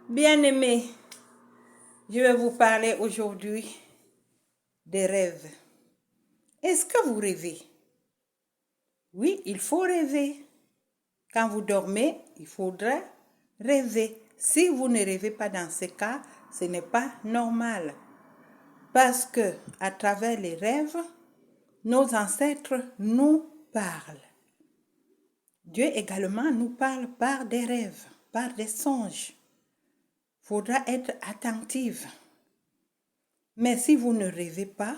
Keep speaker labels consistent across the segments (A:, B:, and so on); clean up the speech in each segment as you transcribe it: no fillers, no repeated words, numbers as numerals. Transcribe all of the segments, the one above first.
A: Bien-aimés, je vais vous parler aujourd'hui des rêves. Est-ce que vous rêvez? Oui, il faut rêver. Quand vous dormez, il faudra rêver. Si vous ne rêvez pas dans ce cas, ce n'est pas normal. Parce que à travers les rêves, nos ancêtres nous parlent. Dieu également nous parle par des rêves, par des songes. Il faudra être attentif. Mais si vous ne rêvez pas,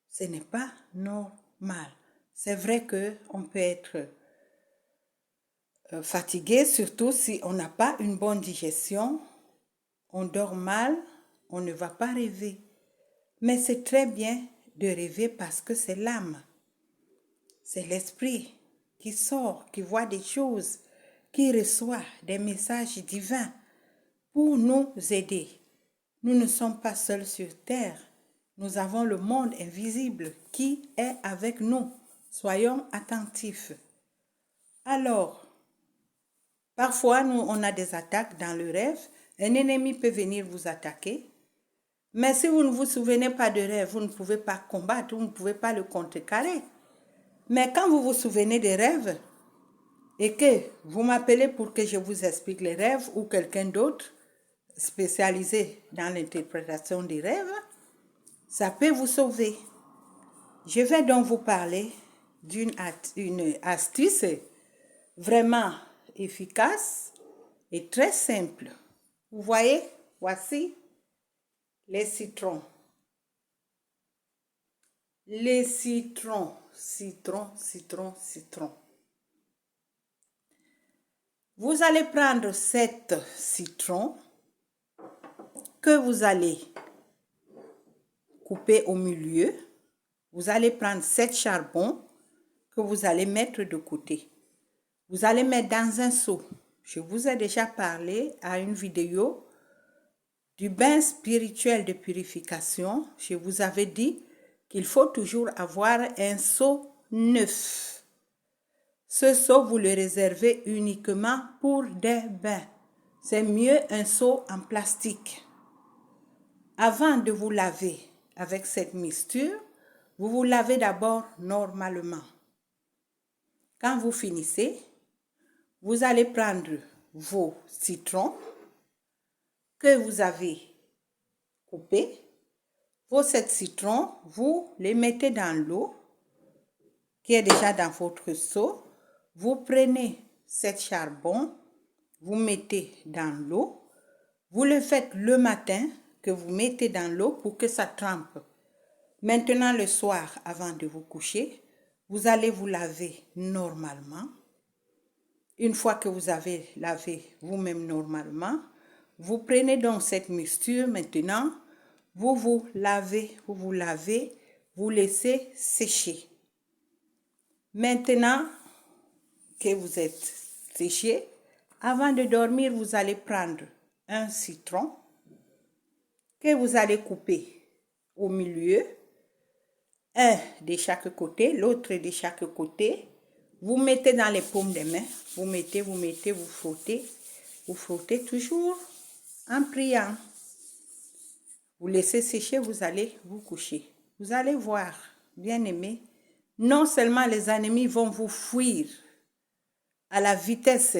A: ce n'est pas normal. C'est vrai qu'on peut être fatigué, surtout si on n'a pas une bonne digestion, on dort mal, on ne va pas rêver. Mais c'est très bien de rêver parce que c'est l'âme, c'est l'esprit qui sort, qui voit des choses, qui reçoit des messages divins pour nous aider. Nous ne sommes pas seuls sur terre. Nous avons le monde invisible qui est avec nous. Soyons attentifs. Alors, parfois, on a des attaques dans le rêve. Un ennemi peut venir vous attaquer. Mais si vous ne vous souvenez pas de rêve, vous ne pouvez pas combattre, vous ne pouvez pas le contrecarrer. Mais quand vous vous souvenez des rêves et que vous m'appelez pour que je vous explique les rêves ou quelqu'un d'autre spécialisé dans l'interprétation des rêves, ça peut vous sauver. Je vais donc vous parler d'une astuce vraiment efficace et très simple. Vous voyez, voici les citrons. Les citrons, citron. Vous allez prendre 7 citrons que vous allez couper au milieu. Vous allez prendre 7 charbons que vous allez mettre de côté. Vous allez mettre dans un seau. Je vous ai déjà parlé à une vidéo du bain spirituel de purification. Je vous avais dit qu'il faut toujours avoir un seau neuf. Ce seau, vous le réservez uniquement pour des bains. C'est mieux un seau en plastique. Avant de vous laver avec cette mixture, vous vous lavez d'abord normalement. Quand vous finissez, vous allez prendre vos citrons que vous avez coupés. Vos 7 citrons, vous les mettez dans l'eau qui est déjà dans votre seau. Vous prenez 7 charbons, vous mettez dans l'eau. Vous le faites le matin que vous mettez dans l'eau pour que ça trempe. Maintenant, le soir, avant de vous coucher, vous allez vous laver normalement. Une fois que vous avez lavé vous-même normalement, vous prenez donc cette mixture maintenant, vous lavez, vous laissez sécher. Maintenant que vous êtes séché, avant de dormir, vous allez prendre un citron que vous allez couper au milieu, un de chaque côté, l'autre de chaque côté. Vous mettez dans les paumes des mains, vous mettez, vous frottez toujours en priant. Vous laissez sécher, vous allez vous coucher. Vous allez voir, bien-aimés, non seulement les ennemis vont vous fuir à la vitesse,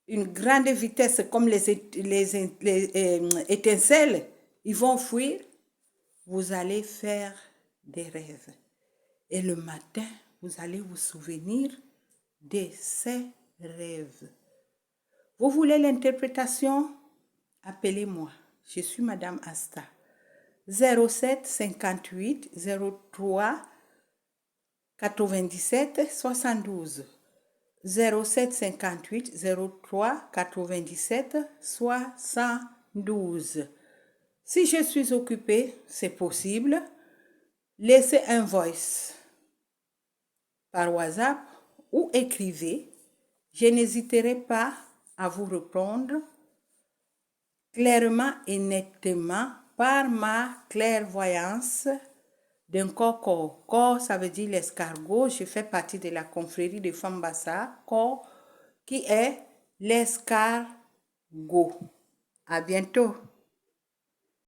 A: une grande vitesse comme les étincelles, ils vont fuir, vous allez faire des rêves. Et le matin, vous allez vous souvenir de ces rêves. Vous voulez l'interprétation? Appelez-moi. Je suis Madame Asta. 07 58 03 97 72. 07 58 03 97 72. Si je suis occupée, c'est possible. Laissez un voice par WhatsApp ou écrivez. Je n'hésiterai pas à vous répondre clairement et nettement par ma clairvoyance d'un corps. Corps, ça veut dire l'escargot. Je fais partie de la confrérie de Fambassa. Corps, qui est l'escargot. À bientôt.